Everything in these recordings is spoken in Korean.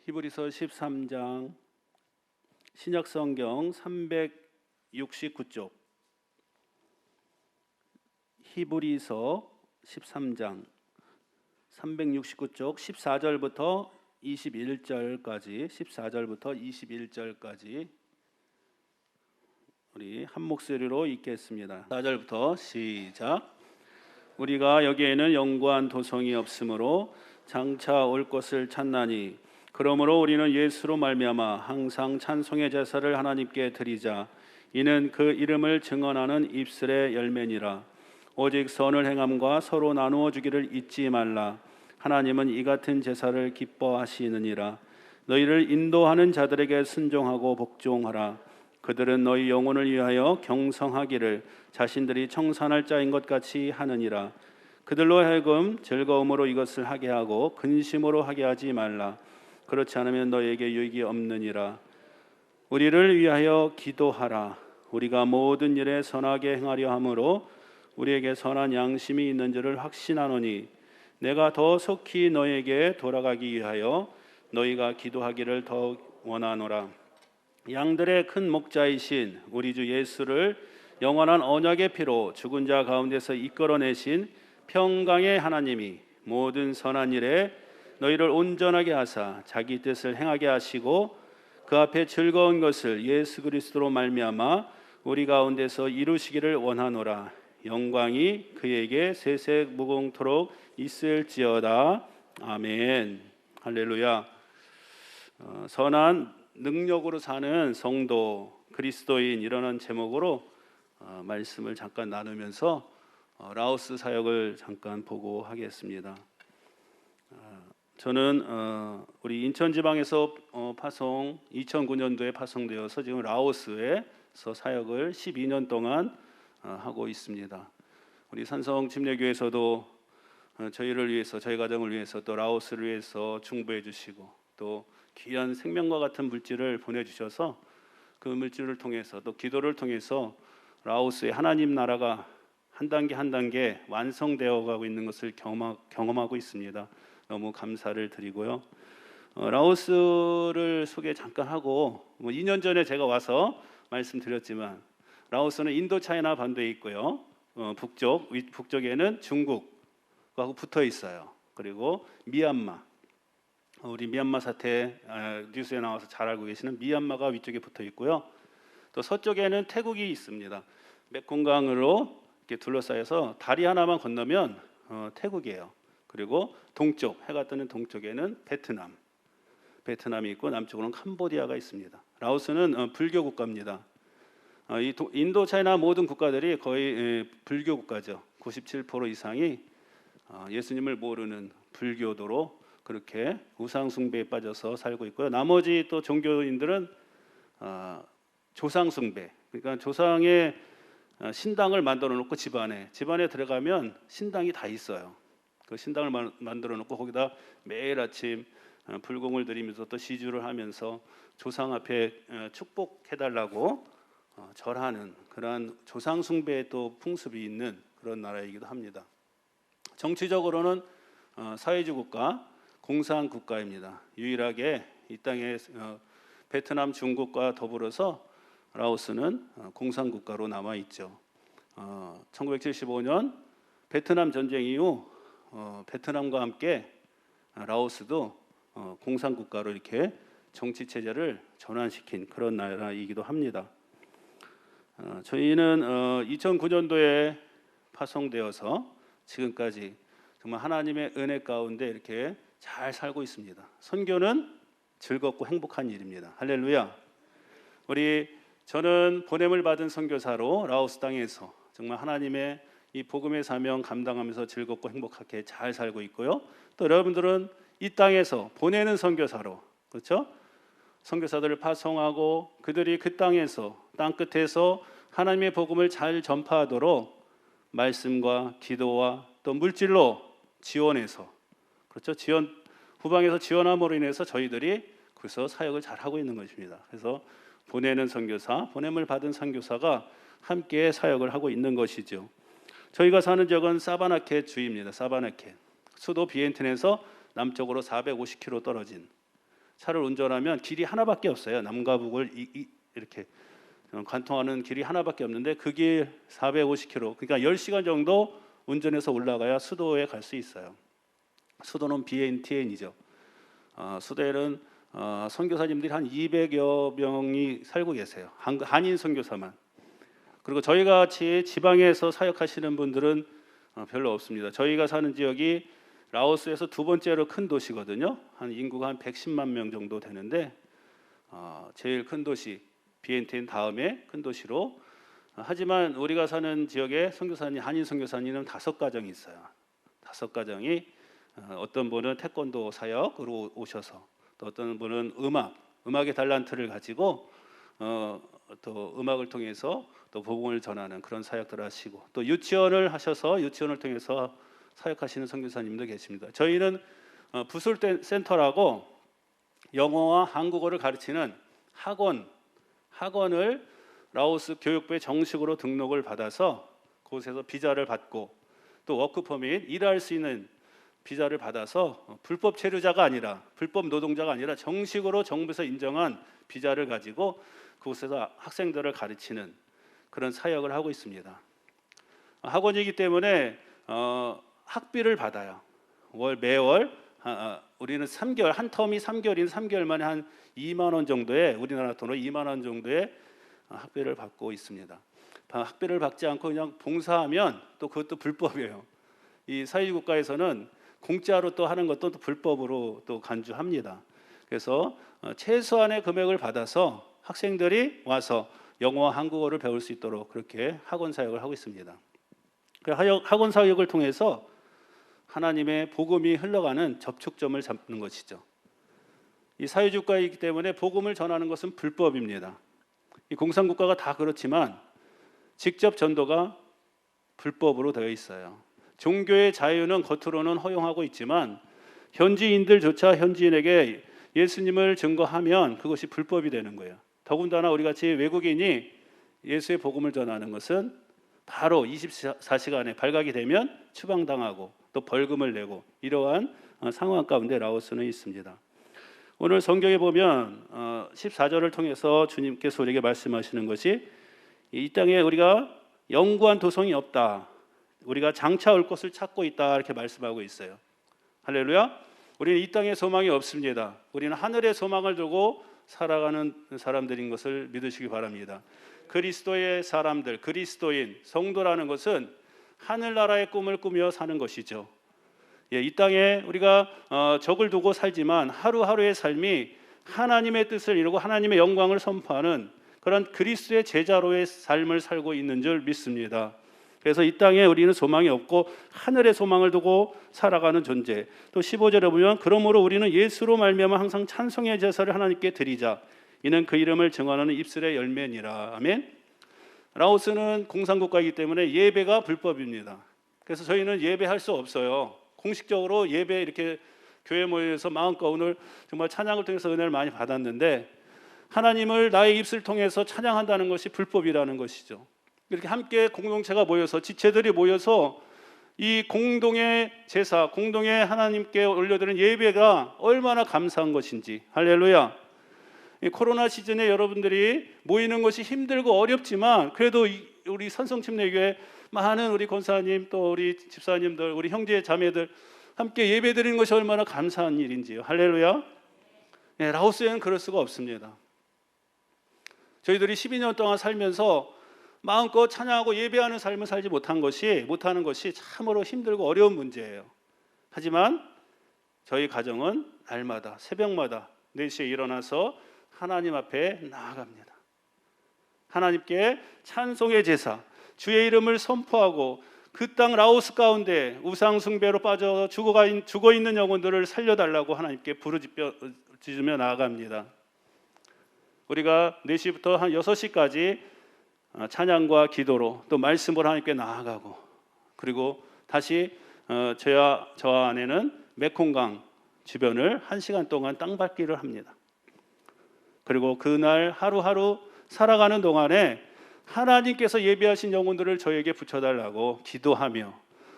히브리서 13장 신약성경 369쪽 히브리서 13장 369쪽 14절부터 21절까지 우리 한 목소리로 읽겠습니다. 4절부터 시작. 우리가 여기에는 영구한 도성이 없으므로 장차 올 것을 찾나니 그러므로 우리는 예수로 말미암아 항상 찬송의 제사를 하나님께 드리자. 이는 그 이름을 증언하는 입술의 열매니라. 오직 선을 행함과 서로 나누어 주기를 잊지 말라. 하나님은 이 같은 제사를 기뻐하시느니라. 너희를 인도하는 자들에게 순종하고 복종하라. 그들은 너희 영혼을 위하여 경성하기를 자신들이 청산할 자인 것 같이 하느니라. 그들로 하여금 즐거움으로 이것을 하게 하고 근심으로 하게 하지 말라. 그렇지 않으면 너에게 유익이 없느니라. 우리를 위하여 기도하라. 우리가 모든 일에 선하게 행하려 함으로 우리에게 선한 양심이 있는 줄을 확신하노니 내가 더 속히 너에게 돌아가기 위하여 너희가 기도하기를 더욱 원하노라. 양들의 큰 목자이신 우리 주 예수를 영원한 언약의 피로 죽은 자 가운데서 이끌어내신 평강의 하나님이 모든 선한 일에 너희를 온전하게 하사 자기 뜻을 행하게 하시고 그 앞에 즐거운 것을 예수 그리스도로 말미암아 우리 가운데서 이루시기를 원하노라. 영광이 그에게 세세무궁토록 있을지어다. 아멘. 할렐루야. 선한 능력으로 사는 성도 그리스도인 이라는 제목으로 말씀을 잠깐 나누면서 라오스 사역을 잠깐 보고 하겠습니다. 저는 우리 인천지방에서 2009년도에 파송되어서 지금 라오스에서 사역을 12년 동안 하고 있습니다. 우리 산성 침례교회에서도 저희를 위해서, 저희 가정을 위해서, 또 라오스를 위해서 중보해 주시고 또 귀한 생명과 같은 물질을 보내주셔서 그 물질을 통해서 또 기도를 통해서 라오스의 하나님 나라가 한 단계 한 단계 완성되어 가고 있는 것을 경험하고 있습니다. 너무 감사를 드리고요. 라오스를 소개 잠깐 하고 2년 전에 제가 와서 말씀드렸지만 라오스는 인도 차이나 반도에 있고요. 북쪽에는 중국하고 붙어 있어요. 그리고 미얀마, 우리 미얀마 사태 뉴스에 나와서 잘 알고 계시는 미얀마가 위쪽에 붙어 있고요. 또 서쪽에는 태국이 있습니다. 메콩강으로 이렇게 둘러싸여서 다리 하나만 건너면 태국이에요. 그리고 동쪽, 해가 뜨는 동쪽에는 베트남이 있고 남쪽으로는 캄보디아가 있습니다. 라오스는 불교 국가입니다. 인도 차이나 모든 국가들이 거의 불교 국가죠. 97% 이상이 예수님을 모르는 불교도로 그렇게 우상 숭배에 빠져서 살고 있고요. 나머지 또 종교인들은 조상 숭배, 그러니까 조상의 신당을 만들어 놓고 집안에 들어가면 신당이 다 있어요. 그 신당을 만들어 놓고 거기다 매일 아침 불공을 드리면서 또 시주를 하면서 조상 앞에 축복해달라고 절하는 그러한 조상 숭배의 또 풍습이 있는 그런 나라이기도 합니다. 정치적으로는 사회주의 국가, 공산 국가입니다. 유일하게 이 땅에 베트남, 중국과 더불어서 라오스는 공산 국가로 남아 있죠. 1975년 베트남 전쟁 이후 베트남과 함께 라오스도 공산 국가로 이렇게 정치 체제를 전환시킨 그런 나라이기도 합니다. 저희는 2009년도에 파송되어서 지금까지 정말 하나님의 은혜 가운데 이렇게 잘 살고 있습니다. 선교는 즐겁고 행복한 일입니다. 할렐루야. 저는 보냄을 받은 선교사로 라오스 땅에서 정말 하나님의 이 복음의 사명 감당하면서 즐겁고 행복하게 잘 살고 있고요. 또 여러분들은 이 땅에서 보내는 선교사로, 그렇죠? 선교사들을 파송하고 그들이 그 땅에서, 땅 끝에서 하나님의 복음을 잘 전파하도록 말씀과 기도와 또 물질로 지원해서, 그렇죠? 후방에서 지원함으로 인해서 저희들이 그래서 사역을 잘 하고 있는 것입니다. 그래서 보내는 선교사, 보냄을 받은 선교사가 함께 사역을 하고 있는 것이죠. 저희가 사는 지역은 사바나켓 주입니다. 사바나켓. 수도 비엔틴에서 남쪽으로 450km 떨어진 차를 운전하면 길이 하나밖에 없어요. 남과 북을 이렇게 관통하는 길이 하나밖에 없는데 그 길 450km, 그러니까 10시간 정도 운전해서 올라가야 수도에 갈 수 있어요. 수도는 BNTN이죠. 수도에는 선교사님들이 한 200여 명이 살고 계세요. 한인 선교사만. 그리고 저희가 같이 지방에서 사역하시는 분들은 별로 없습니다. 저희가 사는 지역이 라오스에서 두 번째로 큰 도시거든요. 한 인구가 한 110만 명 정도 되는데 제일 큰 도시 비엔티엔 다음에 큰 도시로. 하지만 우리가 사는 지역에 선교사님, 한인 선교사님은 5가정이 있어요. 5가정이 어떤 분은 태권도 사역으로 오셔서, 또 어떤 분은 음악의 달란트를 가지고 또 음악을 통해서 또 복음을 전하는 그런 사역들을 하시고, 또 유치원을 하셔서 유치원을 통해서 사역하시는 선교사님도 계십니다. 저희는 부술 센터라고 영어와 한국어를 가르치는 학원을 라오스 교육부에 정식으로 등록을 받아서 그곳에서 비자를 받고, 또 워크퍼밋, 일할 수 있는 비자를 받아서 불법 체류자가 아니라, 불법 노동자가 아니라 정식으로 정부에서 인정한 비자를 가지고 그곳에서 학생들을 가르치는 그런 사역을 하고 있습니다. 학원이기 때문에 학비를 받아요. 매월 우리는 3개월, 한 텀이 3개월인 3개월 만에 한 2만 원 정도의, 우리나라 돈으로 2만 원 정도의 학비를 받고 있습니다. 학비를 받지 않고 그냥 봉사하면 또 그것도 불법이에요. 이 사회주의 국가에서는 공짜로 또 하는 것도 또 불법으로 또 간주합니다. 그래서 최소한의 금액을 받아서 학생들이 와서 영어와 한국어를 배울 수 있도록 그렇게 학원 사역을 하고 있습니다. 학원 사역을 통해서 하나님의 복음이 흘러가는 접촉점을 잡는 것이죠. 이 사회주의 국가이기 때문에 복음을 전하는 것은 불법입니다. 이 공산국가가 다 그렇지만 직접 전도가 불법으로 되어 있어요. 종교의 자유는 겉으로는 허용하고 있지만 현지인들조차 현지인에게 예수님을 증거하면 그것이 불법이 되는 거예요. 더군다나 우리 같이 외국인이 예수의 복음을 전하는 것은 바로 24시간에 발각이 되면 추방당하고 또 벌금을 내고, 이러한 상황 가운데 라오스는 있습니다. 오늘 성경에 보면 14절을 통해서 주님께서 우리에게 말씀하시는 것이, 이 땅에 우리가 영구한 도성이 없다, 우리가 장차 올 것을 찾고 있다, 이렇게 말씀하고 있어요. 할렐루야. 우리는 이 땅에 소망이 없습니다. 우리는 하늘의 소망을 두고 살아가는 사람들인 것을 믿으시기 바랍니다. 그리스도의 사람들, 그리스도인, 성도라는 것은 하늘나라의 꿈을 꾸며 사는 것이죠. 이 땅에 우리가 적을 두고 살지만 하루하루의 삶이 하나님의 뜻을 이루고 하나님의 영광을 선포하는 그런 그리스도의 제자로의 삶을 살고 있는 줄 믿습니다. 그래서 이 땅에 우리는 소망이 없고 하늘의 소망을 두고 살아가는 존재. 또 15절에 보면 그러므로 우리는 예수로 말미암아 항상 찬송의 제사를 하나님께 드리자. 이는 그 이름을 증언하는 입술의 열매니라. 아멘. 라오스는 공산국가이기 때문에 예배가 불법입니다. 그래서 저희는 예배할 수 없어요. 공식적으로 예배 이렇게 교회 모여서 마음껏 오늘 정말 찬양을 통해서 은혜를 많이 받았는데, 하나님을 나의 입술 통해서 찬양한다는 것이 불법이라는 것이죠. 이렇게 함께 공동체가 모여서, 지체들이 모여서 이 공동의 제사, 공동의 하나님께 올려드리는 예배가 얼마나 감사한 것인지. 할렐루야. 이 코로나 시즌에 여러분들이 모이는 것이 힘들고 어렵지만 그래도 우리 산성침례교회 많은 우리 권사님, 또 우리 집사님들, 우리 형제 자매들 함께 예배드리는 것이 얼마나 감사한 일인지요. 할렐루야. 네, 라오스에는 그럴 수가 없습니다. 저희들이 12년 동안 살면서 마음껏 찬양하고 예배하는 삶을 살지 못하는 것이 참으로 힘들고 어려운 문제예요. 하지만 저희 가정은 날마다 새벽마다 4시에 일어나서 하나님 앞에 나아갑니다. 하나님께 찬송의 제사, 주의 이름을 선포하고 그 땅 라오스 가운데 우상 숭배로 빠져 죽어 있는 영혼들을 살려달라고 하나님께 부르짖으며 나아갑니다. 우리가 4시부터 한 6시까지 찬양과 기도로 또 말씀으로 하나님께 나아가고, 그리고 다시 저와 아내는 메콩강 주변을 1시간 동안 땅밟기를 합니다. 그리고 그날 하루하루 살아가는 동안에 하나님께서 예비하신 영혼들을 저에게 붙여달라고 기도하며,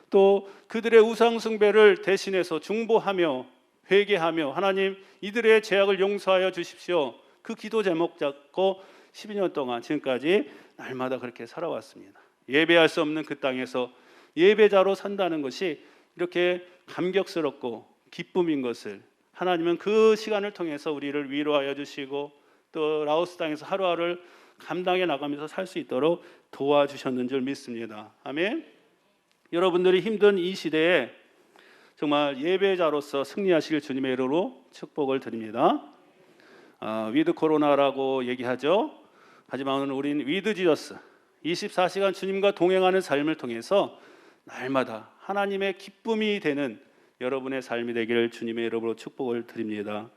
또 그들의 우상 숭배를 대신해서 중보하며 회개하며 하나님 이들의 죄악을 용서하여 주십시오. 그 기도 제목 잡고 12년 동안 지금까지 날마다 그렇게 살아왔습니다. 예배할 수 없는 그 땅에서 예배자로 산다는 것이 이렇게 감격스럽고 기쁨인 것을 하나님은 그 시간을 통해서 우리를 위로하여 주시고 또 라오스 땅에서 하루하루를 감당해 나가면서 살 수 있도록 도와주셨는 줄 믿습니다. 아멘. 여러분들이 힘든 이 시대에 정말 예배자로서 승리하시길 주님의 이름으로 축복을 드립니다. 위드 코로나라고 얘기하죠. 하지만 우리는 위드 지저스, 24시간 주님과 동행하는 삶을 통해서 날마다 하나님의 기쁨이 되는 여러분의 삶이 되기를 주님의 이름으로 축복을 드립니다.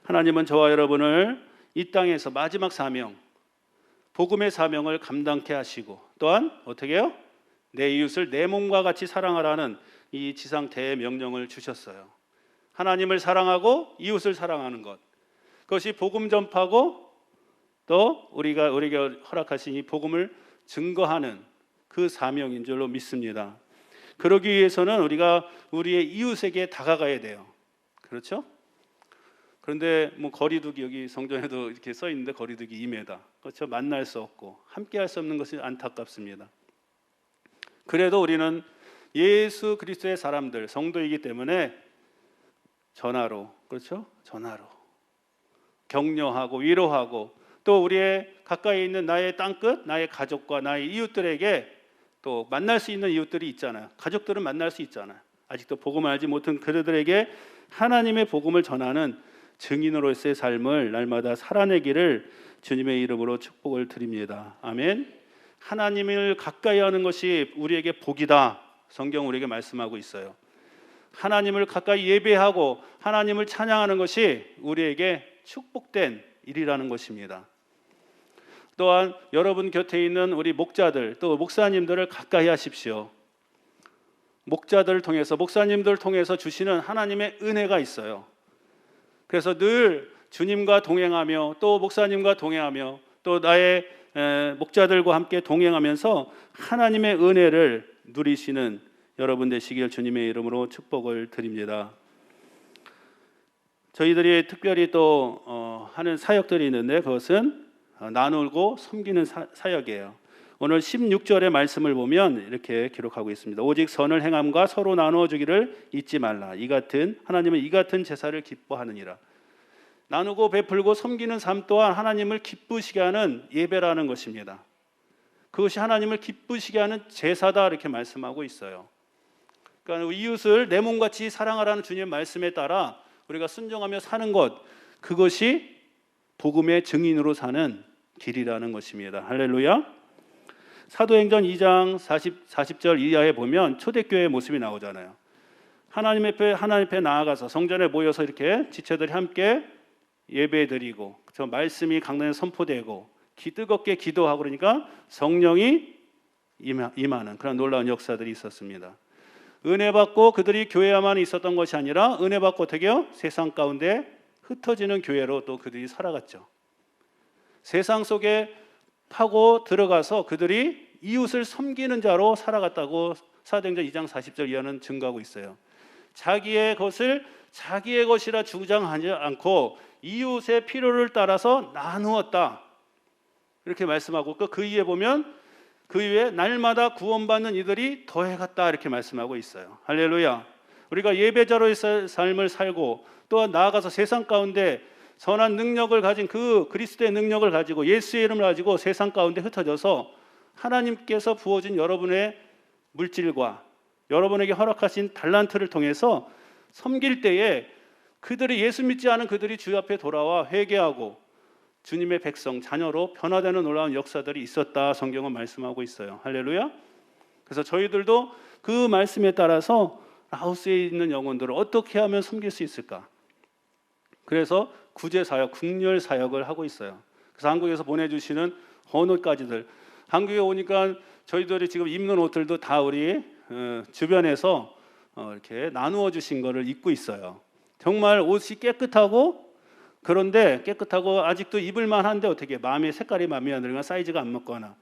하나님은 저와 여러분을 이 땅에서 마지막 사명, 복음의 사명을 감당케 하시고 또한 어떻게 해요? 내 이웃을 내 몸과 같이 사랑하라는 이 지상 대명령을 주셨어요. 하나님을 사랑하고 이웃을 사랑하는 것, 그것이 복음 전파고 또 우리가 허락하신 이 복음을 증거하는 그 사명인 줄로 믿습니다. 그러기 위해서는 우리가 우리의 이웃에게 다가가야 돼요. 그렇죠? 그런데 뭐 거리두기, 여기 성전에도 이렇게 써 있는데 거리두기 2m, 그렇죠? 만날 수 없고 함께할 수 없는 것이 안타깝습니다. 그래도 우리는 예수 그리스도의 사람들, 성도이기 때문에 전화로, 그렇죠? 전화로 격려하고 위로하고 또 우리의 가까이 있는 나의 땅끝, 나의 가족과 나의 이웃들에게 또 만날 수 있는 이웃들이 있잖아요. 가족들은 만날 수 있잖아요. 아직도 복음을 알지 못한 그들에게 하나님의 복음을 전하는 증인으로서의 삶을 날마다 살아내기를 주님의 이름으로 축복을 드립니다. 아멘. 하나님을 가까이 하는 것이 우리에게 복이다. 성경 우리에게 말씀하고 있어요. 하나님을 가까이 예배하고 하나님을 찬양하는 것이 우리에게 축복된 일이라는 것입니다. 또한 여러분 곁에 있는 우리 목자들 또 목사님들을 가까이 하십시오. 목자들을 통해서 목사님들을 통해서 주시는 하나님의 은혜가 있어요. 그래서 늘 주님과 동행하며 또 목사님과 동행하며 또 나의 목자들과 함께 동행하면서 하나님의 은혜를 누리시는 여러분 되시길 주님의 이름으로 축복을 드립니다. 저희들이 특별히 또 하는 사역들이 있는데 그것은 나누고 섬기는 사역이에요. 오늘 16절의 말씀을 보면 이렇게 기록하고 있습니다. 오직 선을 행함과 서로 나누어 주기를 잊지 말라. 하나님은 이 같은 제사를 기뻐하느니라. 나누고 베풀고 섬기는 삶 또한 하나님을 기쁘시게 하는 예배라는 것입니다. 그것이 하나님을 기쁘시게 하는 제사다 이렇게 말씀하고 있어요. 그러니까 이웃을 내 몸같이 사랑하라는 주님의 말씀에 따라 우리가 순종하며 사는 것, 그것이 복음의 증인으로 사는 길이라는 것입니다. 할렐루야. 사도행전 2장 40절 이하에 보면 초대교회의 모습이 나오잖아요. 하나님 앞에 나아가서 성전에 모여서 이렇게 지체들이 함께 예배드리고 저 말씀이 강단에 선포되고 뜨겁게 기도하고 그러니까 성령이 임하는 그런 놀라운 역사들이 있었습니다. 은혜 받고 그들이 교회에만 있었던 것이 아니라 은혜 받고 어떻게 해요? 세상 가운데 흩어지는 교회로 또 그들이 살아갔죠. 세상 속에 파고 들어가서 그들이 이웃을 섬기는 자로 살아갔다고 사도행전 2장 40절 이하는 증거하고 있어요. 자기의 것을 자기의 것이라 주장하지 않고 이웃의 필요를 따라서 나누었다 이렇게 말씀하고 그 이에 보면 그 이후에 날마다 구원받는 이들이 더해갔다 이렇게 말씀하고 있어요. 할렐루야. 우리가 예배자로의 삶을 살고 또 나아가서 세상 가운데 선한 능력을 가진 그 그리스도의 능력을 가지고 예수의 이름을 가지고 세상 가운데 흩어져서 하나님께서 부어준 여러분의 물질과 여러분에게 허락하신 달란트를 통해서 섬길 때에 그들이 예수 믿지 않은 그들이 주 앞에 돌아와 회개하고 주님의 백성, 자녀로 변화되는 놀라운 역사들이 있었다 성경은 말씀하고 있어요. 할렐루야. 그래서 저희들도 그 말씀에 따라서 라오스에 있는 영혼들을 어떻게 하면 섬길 수 있을까? 그래서 구제사역, 국렬사역을 하고 있어요. 그래서 한국에서 보내주시는 헌옷까지들 한국에 오니까 저희들이 지금 입는 옷들도 다 우리 주변에서 이렇게 나누어 주신 거를 입고 있어요. 정말 옷이 깨끗하고 그런데 깨끗하고 아직도 입을만 한데 어떻게 마음의 색깔이 마음에 안 들거나 사이즈가 안 맞거나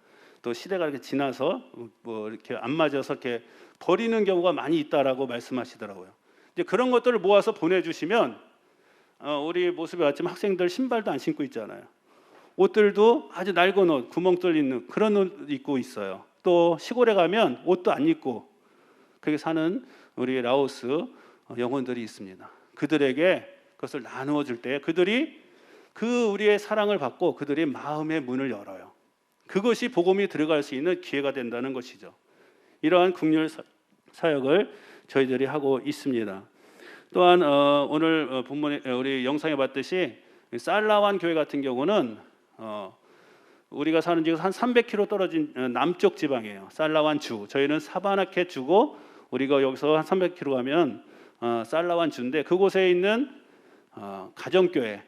또 시대가 이렇게 지나서 뭐 이렇게 안 맞아서 이렇게 버리는 경우가 많이 있다라고 말씀하시더라고요. 이제 그런 것들을 모아서 보내주시면 우리 모습에 왔지만 학생들 신발도 안 신고 있잖아요. 옷들도 아주 낡은 옷, 구멍 뚫린 그런 옷 입고 있어요. 또 시골에 가면 옷도 안 입고 그렇게 사는 우리 라오스 영혼들이 있습니다. 그들에게 그것을 나누어 줄 때 그들이 그 우리의 사랑을 받고 그들의 마음의 문을 열어요. 그것이 복음이 들어갈 수 있는 기회가 된다는 것이죠. 이러한 국률 사역을 저희들이 하고 있습니다. 또한 오늘 본문에 우리 영상에 봤듯이 살라완 교회 같은 경우는 우리가 사는 지역에서 한 300km 떨어진 남쪽 지방이에요. 살라완 주. 저희는 사바나케 주고 우리가 여기서 한 300km 가면 살라완 주인데 그곳에 있는 가정교회,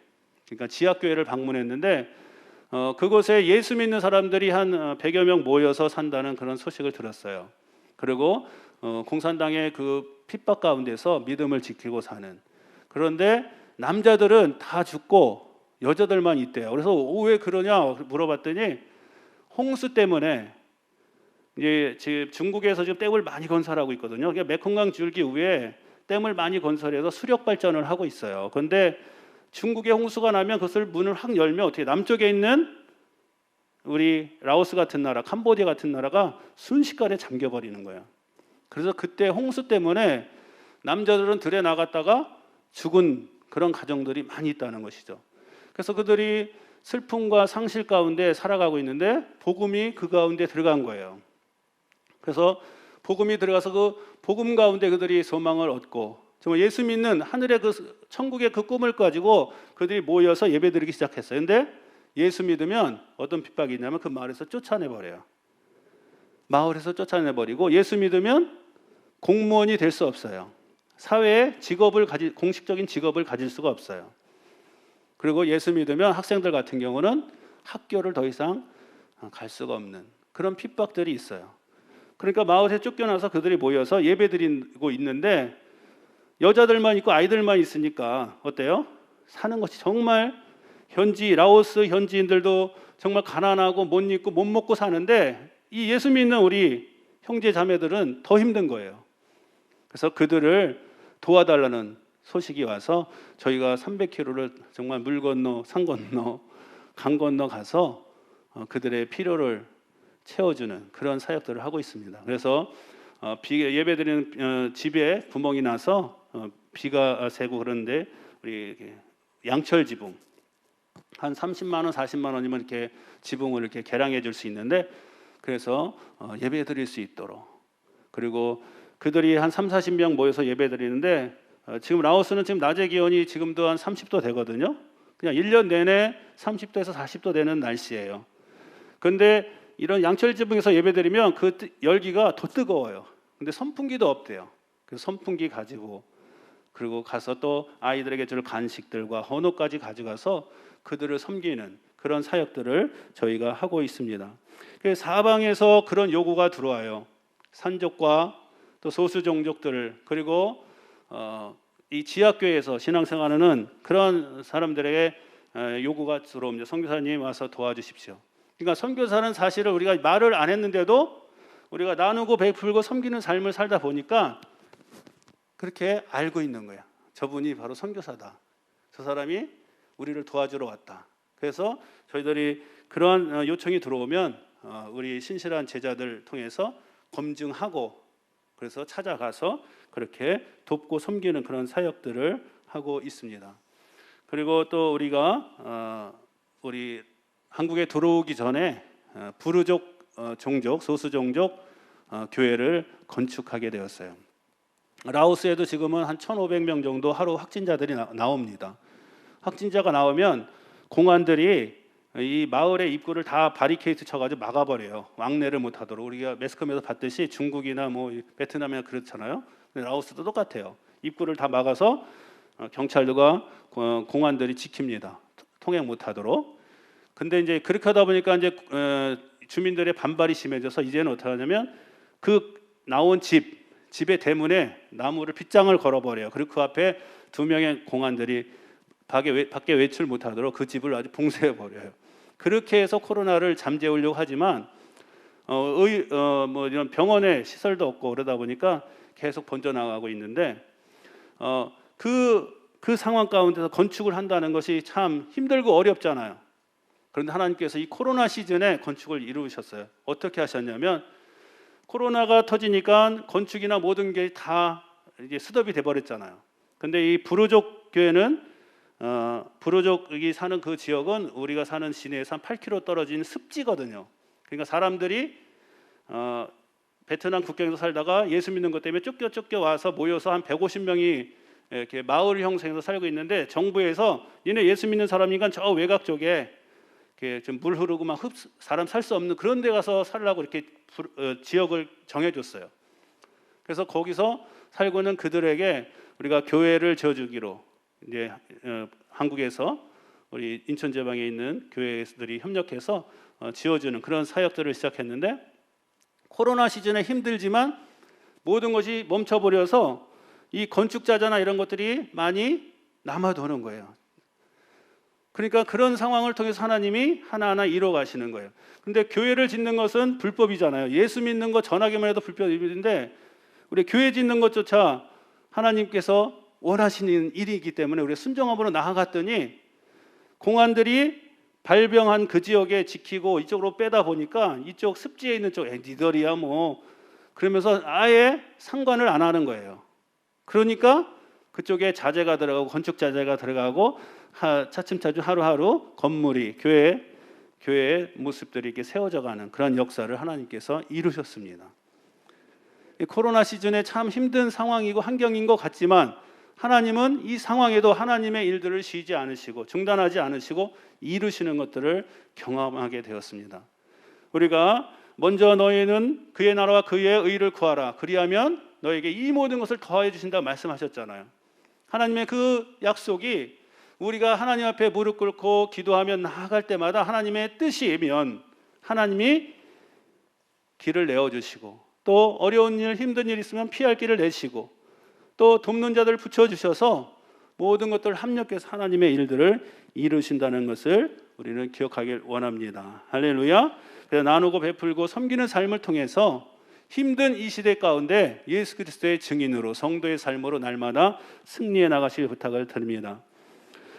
그러니까 지하교회를 방문했는데 그곳에 예수 믿는 사람들이 한 100여 명 모여서 산다는 그런 소식을 들었어요. 그리고 공산당의 그 핍박 가운데서 믿음을 지키고 사는. 그런데 남자들은 다 죽고 여자들만 있대요. 그래서 왜 그러냐 물어봤더니 홍수 때문에 이제 지금 중국에서 지금 댐을 많이 건설하고 있거든요. 그러니까 메콩강 줄기 위에 댐을 많이 건설해서 수력 발전을 하고 있어요. 그런데 중국에 홍수가 나면 그것을 문을 확 열면 어떻게 남쪽에 있는 우리 라오스 같은 나라, 캄보디아 같은 나라가 순식간에 잠겨버리는 거예요. 그래서 그때 홍수 때문에 남자들은 들에 나갔다가 죽은 그런 가정들이 많이 있다는 것이죠. 그래서 그들이 슬픔과 상실 가운데 살아가고 있는데 복음이 그 가운데 들어간 거예요. 그래서 복음이 들어가서 그 복음 가운데 그들이 소망을 얻고 정말 예수 믿는 하늘의 그 천국의 그 꿈을 가지고 그들이 모여서 예배드리기 시작했어요. 그런데 예수 믿으면 어떤 핍박이 있냐면 그 마을에서 쫓아내버려요. 마을에서 쫓아내버리고 예수 믿으면 공무원이 될 수 없어요. 사회에 공식적인 직업을 가질 수가 없어요. 그리고 예수 믿으면 학생들 같은 경우는 학교를 더 이상 갈 수가 없는 그런 핍박들이 있어요. 그러니까 마을에 쫓겨나서 그들이 모여서 예배드리고 있는데 여자들만 있고 아이들만 있으니까 어때요? 사는 것이 정말 라오스 현지인들도 정말 가난하고 못 입고 못 먹고 사는데 이 예수 믿는 우리 형제 자매들은 더 힘든 거예요. 그래서 그들을 도와달라는 소식이 와서 저희가 300km를 정말 물 건너 산 건너 강 건너 가서 그들의 필요를 채워주는 그런 사역들을 하고 있습니다. 그래서 예배드리는 집에 구멍이 나서 비가 새고 그런데 우리 양철 지붕 한 30만 원, 40만 원이면 이렇게 지붕을 이렇게 개량해 줄 수 있는데 그래서 예배드릴 수 있도록 그리고 그들이 한 3, 40명 모여서 예배드리는데 지금 라오스는 지금 낮의 기온이 지금도 한 30도 되거든요. 그냥 1년 내내 30도에서 40도 되는 날씨예요. 그런데 이런 양철 지붕에서 예배드리면 그 열기가 더 뜨거워요. 근데 선풍기도 없대요. 그래서 선풍기 가지고 그리고 가서 또 아이들에게 줄 간식들과 헌옷까지 가져가서 그들을 섬기는 그런 사역들을 저희가 하고 있습니다. 사방에서 그런 요구가 들어와요. 산족과 또 소수 종족들 그리고 이 지하교회에서 신앙생활하는 그런 사람들에게 요구가 들어옵니다. 선교사님 와서 도와주십시오. 그러니까 선교사는 사실은 우리가 말을 안 했는데도 우리가 나누고 베풀고 섬기는 삶을 살다 보니까 그렇게 알고 있는 거야. 저분이 바로 선교사다. 저 사람이 우리를 도와주러 왔다. 그래서 저희들이 그러한 요청이 들어오면 우리 신실한 제자들 통해서 검증하고 그래서 찾아가서 그렇게 돕고 섬기는 그런 사역들을 하고 있습니다. 그리고 또 우리가 우리 한국에 들어오기 전에 부르족 종족, 소수 종족 교회를 건축하게 되었어요. 라오스에도 지금은 한 1,500명 정도 하루 확진자들이 나옵니다. 확진자가 나오면 공안들이 이 마을의 입구를 다 바리케이트 쳐가지고 막아버려요. 왕래를 못하도록. 우리가 매스컴에서 봤듯이 중국이나 뭐 베트남이나 그렇잖아요. 근데 라오스도 똑같아요. 입구를 다 막아서 경찰들과 공안들이 지킵니다. 통행 못하도록. 근데 이제 그렇게 하다 보니까 이제 주민들의 반발이 심해져서 이제는 어떻게 하냐면 그 나온 집의 대문에 나무를 빗장을 걸어버려요. 그리고 그 앞에 2명의 공안들이 밖에 외출 못하도록 그 집을 아주 봉쇄해 버려요. 그렇게 해서 코로나를 잠재우려고 하지만 뭐 이런 병원에 시설도 없고 그러다 보니까 계속 번져나가고 있는데 그 상황 가운데서 건축을 한다는 것이 참 힘들고 어렵잖아요. 그런데 하나님께서 이 코로나 시즌에 건축을 이루셨어요. 어떻게 하셨냐면 코로나가 터지니까 건축이나 모든 게 다 이제 스톱이 돼 버렸잖아요. 근데 이 부르족 교회는 부르족이 사는 그 지역은 우리가 사는 시내에서 한 8km 떨어진 습지거든요. 그러니까 사람들이 베트남 국경에서 살다가 예수 믿는 것 때문에 쫓겨 와서 모여서 한 150명이 이렇게 마을 형성해서 살고 있는데 정부에서 얘네 예수 믿는 사람이니까 저 외곽 쪽에 이렇게 좀 물 흐르고 막 사람 살 수 없는 그런 데 가서 살라고 이렇게 지역을 정해줬어요. 그래서 거기서 살고 있는 그들에게 우리가 교회를 지어주기로 이제 한국에서 우리 인천 지방에 있는 교회들이 협력해서 지어주는 그런 사역들을 시작했는데 코로나 시즌에 힘들지만 모든 것이 멈춰버려서 이 건축자재나 이런 것들이 많이 남아도는 거예요. 그러니까 그런 상황을 통해서 하나님이 하나하나 이루어 가시는 거예요. 근데 교회를 짓는 것은 불법이잖아요. 예수 믿는 것 전하기만 해도 불법인데 우리 교회 짓는 것조차 하나님께서 원하시는 일이기 때문에 우리 순종함으로 나아갔더니 공안들이 발병한 그 지역에 지키고 이쪽으로 빼다 보니까 이쪽 습지에 있는 쪽 니들이야 뭐 그러면서 아예 상관을 안 하는 거예요. 그러니까 그쪽에 자재가 들어가고 건축 자재가 들어가고 차츰차츰 하루하루 건물이 교회의 모습들이 이렇게 세워져가는 그런 역사를 하나님께서 이루셨습니다. 코로나 시즌에 참 힘든 상황이고 환경인 것 같지만 하나님은 이 상황에도 하나님의 일들을 쉬지 않으시고 중단하지 않으시고 이루시는 것들을 경험하게 되었습니다. 우리가 먼저 너희는 그의 나라와 그의 의를 구하라 그리하면 너에게 이 모든 것을 더해 주신다 말씀하셨잖아요. 하나님의 그 약속이 우리가 하나님 앞에 무릎 꿇고 기도하며 나아갈 때마다 하나님의 뜻이면 하나님이 길을 내어주시고 또 어려운 일 힘든 일 있으면 피할 길을 내시고 또 돕는 자들을 붙여주셔서 모든 것들을 합력해서 하나님의 일들을 이루신다는 것을 우리는 기억하길 원합니다. 할렐루야. 그래서 나누고 베풀고 섬기는 삶을 통해서 힘든 이 시대 가운데 예수 그리스도의 증인으로 성도의 삶으로 날마다 승리해 나가실 부탁을 드립니다.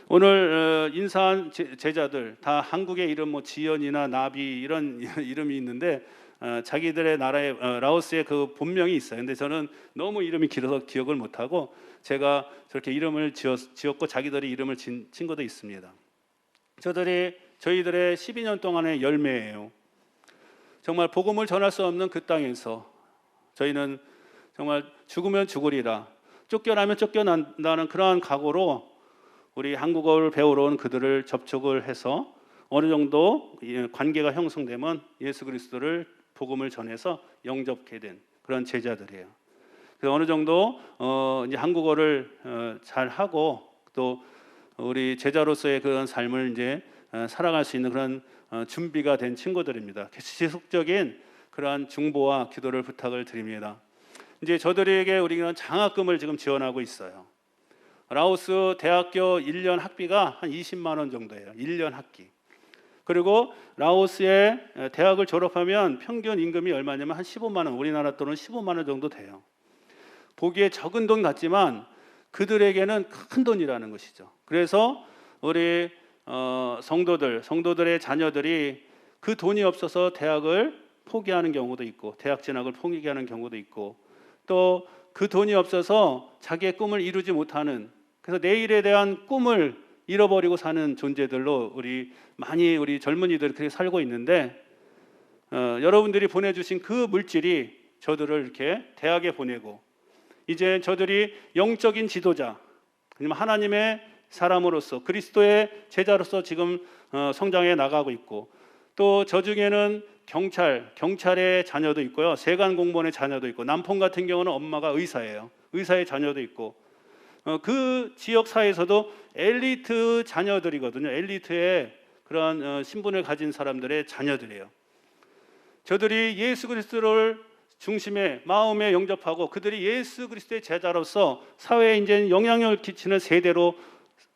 오늘 인사한 제자들 다 한국의 이름 뭐 지연이나 나비 이런 이름이 있는데 자기들의 나라의 라오스의 그 본명이 있어요. 근데 저는 너무 이름이 길어서 기억을 못하고 제가 저렇게 이름을 지었고 자기들이 이름을 진 친구도 있습니다. 저희들의 12년 동안의 열매예요. 정말 복음을 전할 수 없는 그 땅에서 저희는 정말 죽으면 죽으리라 쫓겨나면 쫓겨난다는 그러한 각오로 우리 한국어를 배우러 온 그들을 접촉을 해서 어느 정도 관계가 형성되면 예수 그리스도를 복음을 전해서 영접하게 된 그런 제자들이에요. 그래서 어느 정도 이제 한국어를 잘 하고 또 우리 제자로서의 그런 삶을 이제 살아갈 수 있는 그런 준비가 된 친구들입니다. 지속적인 그러한 중보와 기도를 부탁을 드립니다. 이제 저들에게 우리는 장학금을 지금 지원하고 있어요. 라오스 대학교 1년 학비가 한 20만 원 정도예요. 1년 학기. 그리고 라오스의 대학을 졸업하면 평균 임금이 얼마냐면 한 15만 원, 우리나라 돈은 15만 원 정도 돼요. 보기에 적은 돈 같지만 그들에게는 큰 돈이라는 것이죠. 그래서 우리 성도들의 자녀들이 그 돈이 없어서 대학을 포기하는 경우도 있고 대학 진학을 포기하는 경우도 있고 또 그 돈이 없어서 자기의 꿈을 이루지 못하는 그래서 내일에 대한 꿈을 잃어버리고 사는 존재들로 우리 젊은이들이 그렇게 살고 있는데 여러분들이 보내주신 그 물질이 저들을 이렇게 대학에 보내고 이제 저들이 영적인 지도자 아니면 하나님의 사람으로서 그리스도의 제자로서 지금 성장해 나가고 있고 또 저 중에는 경찰의 자녀도 있고요. 세관 공무원의 자녀도 있고 남편 같은 경우는 엄마가 의사예요. 의사의 자녀도 있고 그 지역 사회에서도 엘리트 자녀들이거든요. 엘리트의 그런 신분을 가진 사람들의 자녀들이에요. 저들이 예수 그리스도를 중심에 마음에 영접하고 그들이 예수 그리스도의 제자로서 사회에 이제 영향력을 끼치는 세대로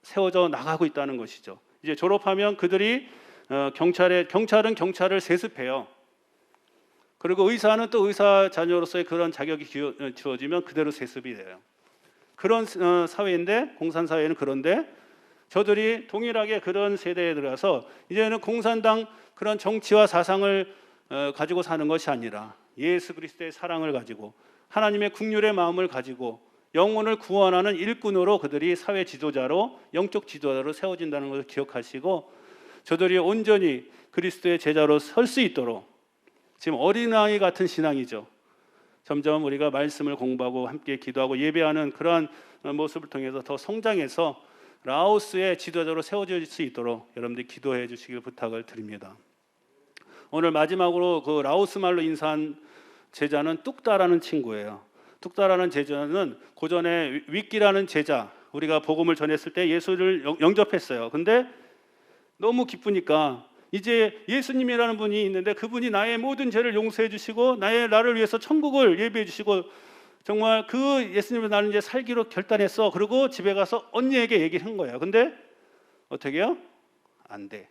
세워져 나가고 있다는 것이죠. 이제 졸업하면 그들이 경찰은 경찰을 세습해요. 그리고 의사는 또 의사 자녀로서의 그런 자격이 주어지면 그대로 세습이 돼요. 그런 사회인데 공산사회는 그런데 저들이 동일하게 그런 세대에 들어가서 이제는 공산당 그런 정치와 사상을 가지고 사는 것이 아니라 예수 그리스도의 사랑을 가지고 하나님의 긍휼의 마음을 가지고 영혼을 구원하는 일꾼으로 그들이 사회 지도자로 영적 지도자로 세워진다는 것을 기억하시고 저들이 온전히 그리스도의 제자로 설 수 있도록 지금 어린아이 같은 신앙이죠. 점점 우리가 말씀을 공부하고 함께 기도하고 예배하는 그러한 모습을 통해서 더 성장해서 라오스의 지도자로 세워질 수 있도록 여러분들이 기도해 주시길 부탁을 드립니다. 오늘 마지막으로 그 라오스 말로 인사한 제자는 뚝다라는 친구예요. 뚝다라는 제자는 고전에 윗기라는 제자, 우리가 복음을 전했을 때 예수를 영접했어요. 근데 너무 기쁘니까 이제 예수님이라는 분이 있는데 그분이 나의 모든 죄를 용서해 주시고 나를 위해서 천국을 예비해 주시고 정말 그 예수님을 나는 이제 살기로 결단했어. 그리고 집에 가서 언니에게 얘기를 한 거예요. 근데 어떻게 해요? 안 돼.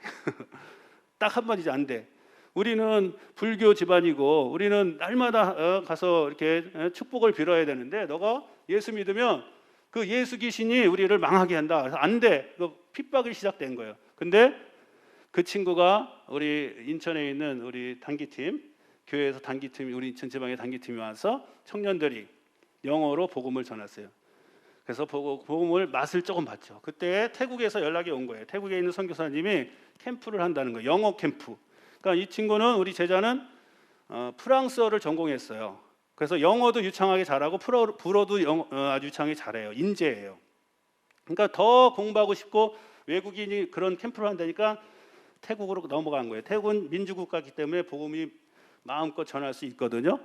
딱 한마디지 안 돼. 우리는 불교 집안이고 우리는 날마다 가서 이렇게 축복을 빌어야 되는데 너가 예수 믿으면 그 예수 귀신이 우리를 망하게 한다. 그래서 안 돼. 핍박이 시작된 거예요. 근데 그 친구가 우리 인천에 있는 우리 단기팀, 교회에서 단기팀이 우리 인천 지방의 단기팀이 와서 청년들이 영어로 복음을 전했어요. 그래서 복음을 맛을 조금 봤죠. 그때 태국에서 연락이 온 거예요. 태국에 있는 선교사님이 캠프를 한다는 거예요. 영어 캠프. 그러니까 이 친구는 우리 제자는 프랑스어를 전공했어요. 그래서 영어도 유창하게 잘하고 불어도 아주 유창하게 잘해요. 인재예요. 그러니까 더 공부하고 싶고 외국인이 그런 캠프를 한다니까 태국으로 넘어간 거예요. 태국은 민주국가이기 때문에 복음이 마음껏 전할 수 있거든요.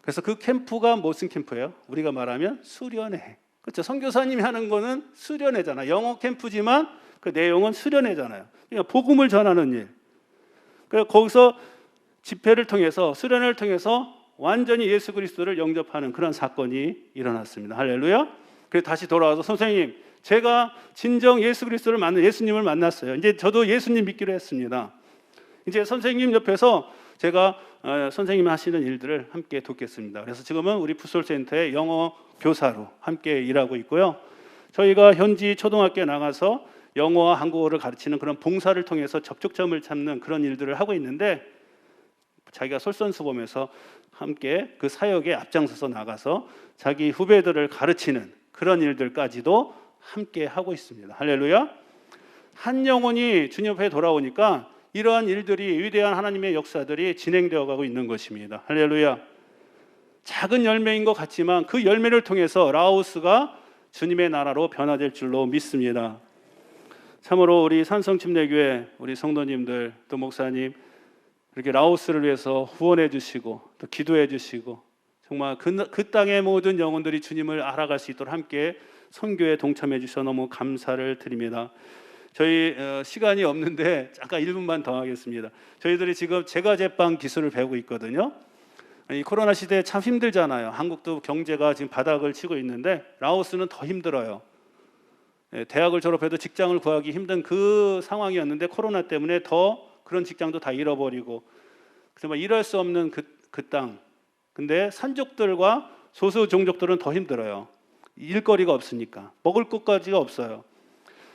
그래서 그 캠프가 무슨 캠프예요? 우리가 말하면 수련회. 그렇죠. 선교사님이 하는 거는 수련회잖아. 영어 캠프지만 그 내용은 수련회잖아요. 그러니까 복음을 전하는 일. 그래서 거기서 집회를 통해서 수련회를 통해서 완전히 예수 그리스도를 영접하는 그런 사건이 일어났습니다. 할렐루야. 그래서 다시 돌아와서 선생님, 제가 진정 예수 그리스도를 예수님을 만났어요. 이제 저도 예수님 믿기로 했습니다. 이제 선생님 옆에서 제가 선생님이 하시는 일들을 함께 돕겠습니다. 그래서 지금은 우리 풋솔센터의 영어 교사로 함께 일하고 있고요. 저희가 현지 초등학교에 나가서 영어와 한국어를 가르치는 그런 봉사를 통해서 접촉점을 찾는 그런 일들을 하고 있는데 자기가 솔선수범해서 함께 그 사역에 앞장서서 나가서 자기 후배들을 가르치는 그런 일들까지도 함께 하고 있습니다. 할렐루야. 한 영혼이 주님 앞에 돌아오니까 이러한 일들이 위대한 하나님의 역사들이 진행되어 가고 있는 것입니다. 할렐루야. 작은 열매인 것 같지만 그 열매를 통해서 라오스가 주님의 나라로 변화될 줄로 믿습니다. 참으로 우리 산성침례교회 우리 성도님들 또 목사님 이렇게 라오스를 위해서 후원해 주시고 또 기도해 주시고 정말 그 땅의 모든 영혼들이 주님을 알아갈 수 있도록 함께 선교에 동참해 주셔서 너무 감사를 드립니다. 저희 시간이 없는데 잠깐 1분만 더 하겠습니다. 저희들이 지금 제과제빵 기술을 배우고 있거든요. 이 코로나 시대에 참 힘들잖아요. 한국도 경제가 지금 바닥을 치고 있는데 라오스는 더 힘들어요. 대학을 졸업해도 직장을 구하기 힘든 그 상황이었는데 코로나 때문에 더 그런 직장도 다 잃어버리고 정말 일할 수 없는 그 땅. 근데 산족들과 소수 종족들은 더 힘들어요. 일거리가 없으니까 먹을 것까지가 없어요.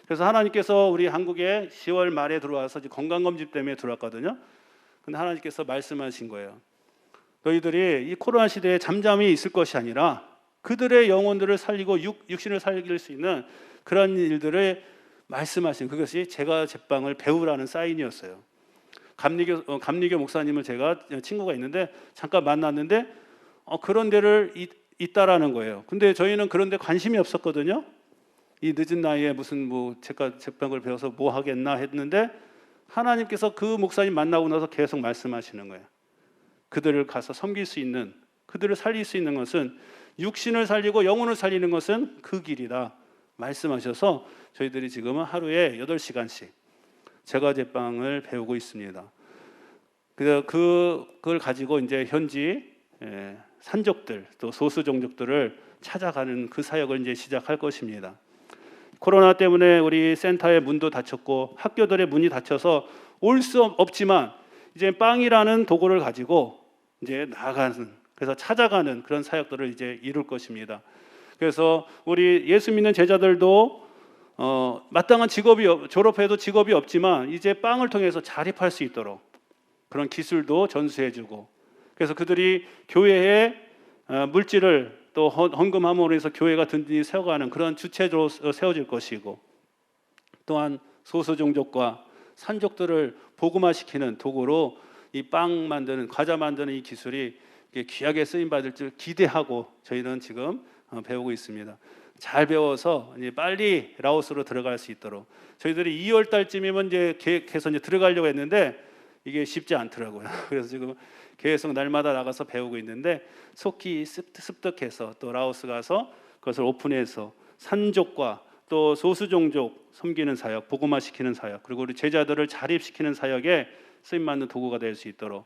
그래서 하나님께서 우리 한국에 10월 말에 들어와서 건강검진 때문에 들어왔거든요. 근데 하나님께서 말씀하신 거예요. 너희들이 이 코로나 시대에 잠잠히 있을 것이 아니라 그들의 영혼들을 살리고 육신을 살릴 수 있는 그런 일들을 말씀하신 그것이 제과제빵을 배우라는 사인이었어요. 감리교 목사님을 제가 친구가 있는데 잠깐 만났는데 그런 데를 있다라는 거예요. 근데 저희는 그런 데 관심이 없었거든요. 이 늦은 나이에 무슨 제과제빵을 배워서 뭐 하겠나 했는데 하나님께서 그 목사님 만나고 나서 계속 말씀하시는 거예요. 그들을 가서 섬길 수 있는, 그들을 살릴 수 있는 것은 육신을 살리고 영혼을 살리는 것은 그 길이다 말씀하셔서 저희들이 지금은 하루에 8시간씩 제과제빵을 배우고 있습니다. 그래서 그걸 가지고 이제 현지 산족들 또 소수 종족들을 찾아가는 그 사역을 이제 시작할 것입니다. 코로나 때문에 우리 센터의 문도 닫혔고 학교들의 문이 닫혀서 올 수 없지만 이제 빵이라는 도구를 가지고 이제 나가는 그래서 찾아가는 그런 사역들을 이제 이룰 것입니다. 그래서 우리 예수 믿는 제자들도 마땅한 직업이 졸업해도 직업이 없지만 이제 빵을 통해서 자립할 수 있도록 그런 기술도 전수해주고, 그래서 그들이 교회에 물질을 또 헌금함으로 해서 교회가 든든히 세워가는 그런 주체로 세워질 것이고, 또한 소수종족과 산족들을 복음화시키는 도구로 이 빵 만드는, 과자 만드는 이 기술이 귀하게 쓰임 받을 줄 기대하고 저희는 지금 배우고 있습니다. 잘 배워서 이제 빨리 라오스로 들어갈 수 있도록 저희들이 2월 달쯤이면 이제 계획해서 이제 들어가려고 했는데 이게 쉽지 않더라고요. 그래서 지금 계속 날마다 나가서 배우고 있는데, 속히 습득해서 또 라오스 가서 그것을 오픈해서 산족과 또 소수종족 섬기는 사역, 복음화시키는 사역, 그리고 우리 제자들을 자립시키는 사역에 쓰임받는 도구가 될 수 있도록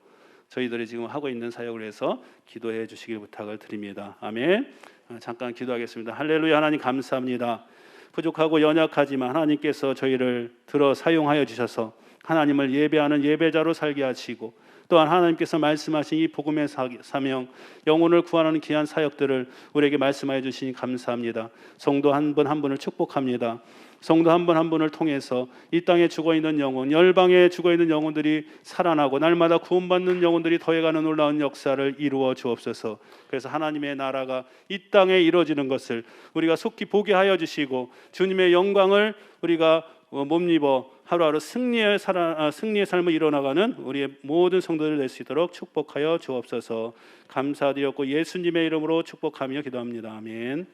저희들이 지금 하고 있는 사역을 해서 기도해 주시길 부탁을 드립니다. 아멘. 잠깐 기도하겠습니다. 할렐루야. 하나님 감사합니다. 부족하고 연약하지만 하나님께서 저희를 들어 사용하여 주셔서 하나님을 예배하는 예배자로 살게 하시고, 또한 하나님께서 말씀하신 이 복음의 사명, 영혼을 구하는 귀한 사역들을 우리에게 말씀하여 주시니 감사합니다. 성도 한 분 한 분을 축복합니다. 성도 한 분 한 분을 통해서 이 땅에 죽어있는 영혼, 열방에 죽어있는 영혼들이 살아나고 날마다 구원받는 영혼들이 더해가는 놀라운 역사를 이루어 주옵소서. 그래서 하나님의 나라가 이 땅에 이루어지는 것을 우리가 속히 보게 하여 주시고, 주님의 영광을 우리가 몸입어 하루하루 승리의 삶을 이뤄나가는 우리의 모든 성도들 될 수 있도록 축복하여 주옵소서. 감사드렸고 예수님의 이름으로 축복하며 기도합니다. 아멘.